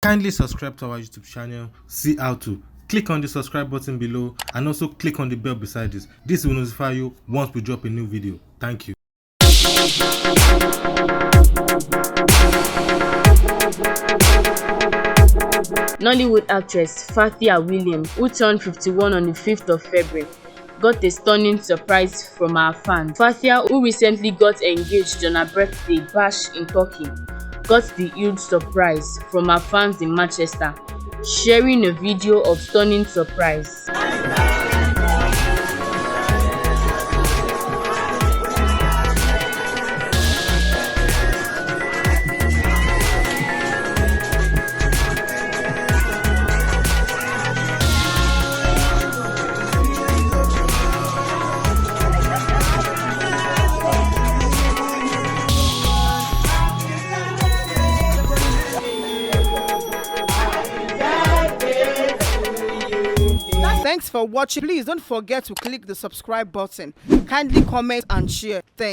Kindly subscribe to our YouTube channel, see how to. Click on the subscribe button below and also click on the bell beside this. This will notify you once we drop a new video. Thank you. Nollywood actress Faithia Williams, who turned 51 on the 5th of February, got a stunning surprise from her fans. Faithia, who recently got engaged on her birthday bash in Turkey, got the huge surprise from her fans in Manchester, sharing a video of stunning surprise. Thanks for watching. Please don't forget to click the subscribe button. Kindly comment and share. Thanks.